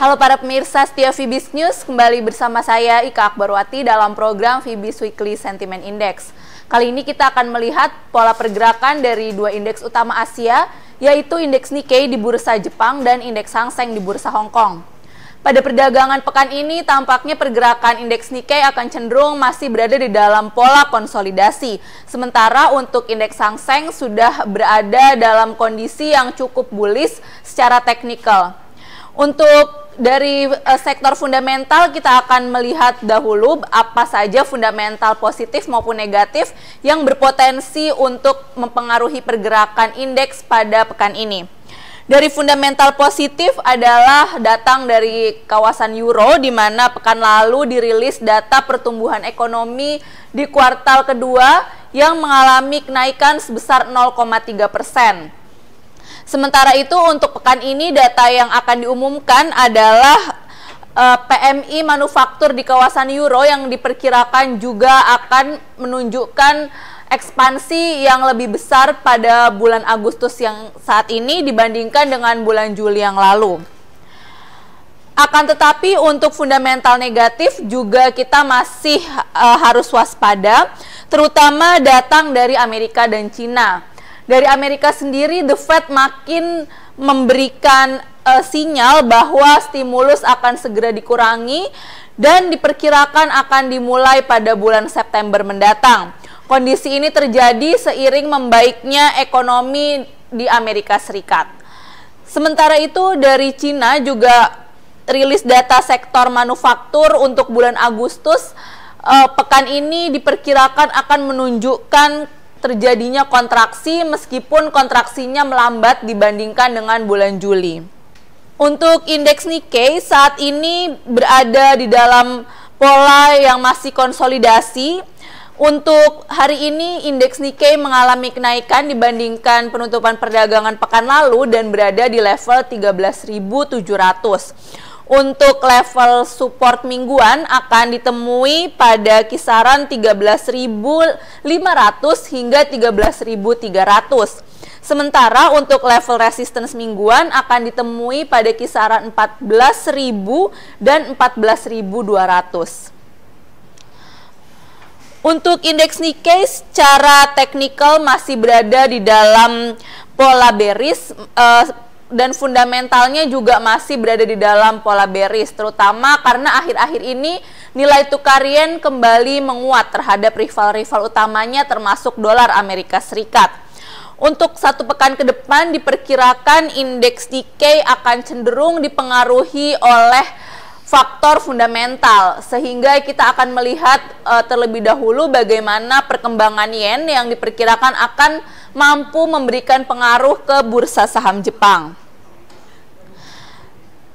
Halo para pemirsa setia Fibis News, kembali bersama saya Ika Akbarwati dalam program Fibis Weekly Sentiment Index. Kali ini kita akan melihat pola pergerakan dari dua indeks utama Asia, yaitu indeks Nikkei di bursa Jepang dan indeks Hang Seng di bursa Hong Kong. Pada perdagangan pekan ini, tampaknya pergerakan indeks Nikkei akan cenderung masih berada di dalam pola konsolidasi. Sementara untuk indeks Hang Seng sudah berada dalam kondisi yang cukup bullish secara teknikal. Untuk dari sektor fundamental, kita akan melihat dahulu apa saja fundamental positif maupun negatif yang berpotensi untuk mempengaruhi pergerakan indeks pada pekan ini. Dari fundamental positif adalah datang dari kawasan euro, di mana pekan lalu dirilis data pertumbuhan ekonomi di kuartal kedua yang mengalami kenaikan sebesar 0,3%. Sementara itu untuk pekan ini data yang akan diumumkan adalah PMI manufaktur di kawasan euro yang diperkirakan juga akan menunjukkan ekspansi yang lebih besar pada bulan Agustus yang saat ini dibandingkan dengan bulan Juli yang lalu. Akan tetapi untuk fundamental negatif juga kita masih harus waspada, terutama datang dari Amerika dan Cina. Dari Amerika sendiri, The Fed makin memberikan sinyal bahwa stimulus akan segera dikurangi dan diperkirakan akan dimulai pada bulan September mendatang. Kondisi ini terjadi seiring membaiknya ekonomi di Amerika Serikat. Sementara itu dari Cina juga rilis data sektor manufaktur untuk bulan Agustus pekan ini diperkirakan akan menunjukkan terjadinya kontraksi meskipun kontraksinya melambat dibandingkan dengan bulan Juli. Untuk indeks Nikkei saat ini berada di dalam pola yang masih konsolidasi. Untuk hari ini indeks Nikkei mengalami kenaikan dibandingkan penutupan perdagangan pekan lalu dan berada di level 13.700. Untuk level support mingguan akan ditemui pada kisaran 13.500 hingga 13.300. Sementara untuk level resistance mingguan akan ditemui pada kisaran 14.000 dan 14.200. Untuk indeks Nikkei secara teknikal masih berada di dalam pola bearish, dan fundamentalnya juga masih berada di dalam pola bearish, terutama karena akhir-akhir ini nilai tukar yen kembali menguat terhadap rival-rival utamanya termasuk dolar Amerika Serikat. Untuk satu pekan ke depan diperkirakan indeks Nikkei akan cenderung dipengaruhi oleh faktor fundamental, sehingga kita akan melihat terlebih dahulu bagaimana perkembangan yen yang diperkirakan akan mampu memberikan pengaruh ke bursa saham Jepang.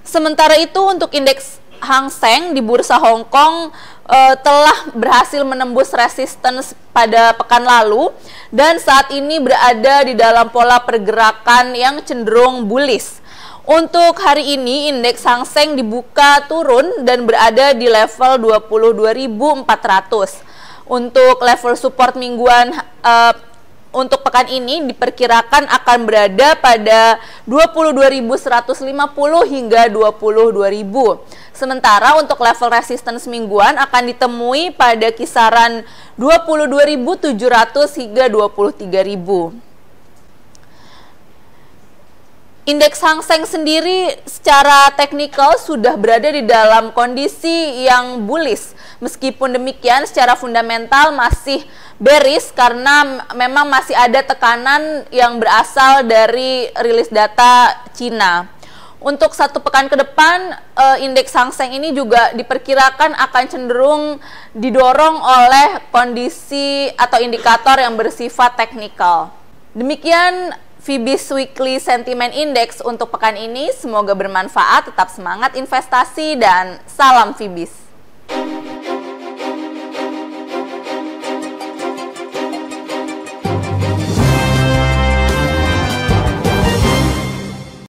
Sementara itu untuk indeks Hang Seng di bursa Hong Kong telah berhasil menembus resistance pada pekan lalu dan saat ini berada di dalam pola pergerakan yang cenderung bullish. Untuk hari ini indeks Hang Seng dibuka turun dan berada di level 22.400. Untuk level support mingguan untuk pekan ini diperkirakan akan berada pada 22.150 hingga 22.000. Sementara untuk level resistance mingguan akan ditemui pada kisaran 22.700 hingga 23.000. Indeks Hang Seng sendiri secara teknikal sudah berada di dalam kondisi yang bullish. Meskipun demikian secara fundamental masih bearish karena memang masih ada tekanan yang berasal dari rilis data Cina. Untuk satu pekan ke depan, indeks Hang Seng ini juga diperkirakan akan cenderung didorong oleh kondisi atau indikator yang bersifat teknikal. Demikian Fibis Weekly Sentiment Index untuk pekan ini, semoga bermanfaat, tetap semangat investasi, dan salam Fibis.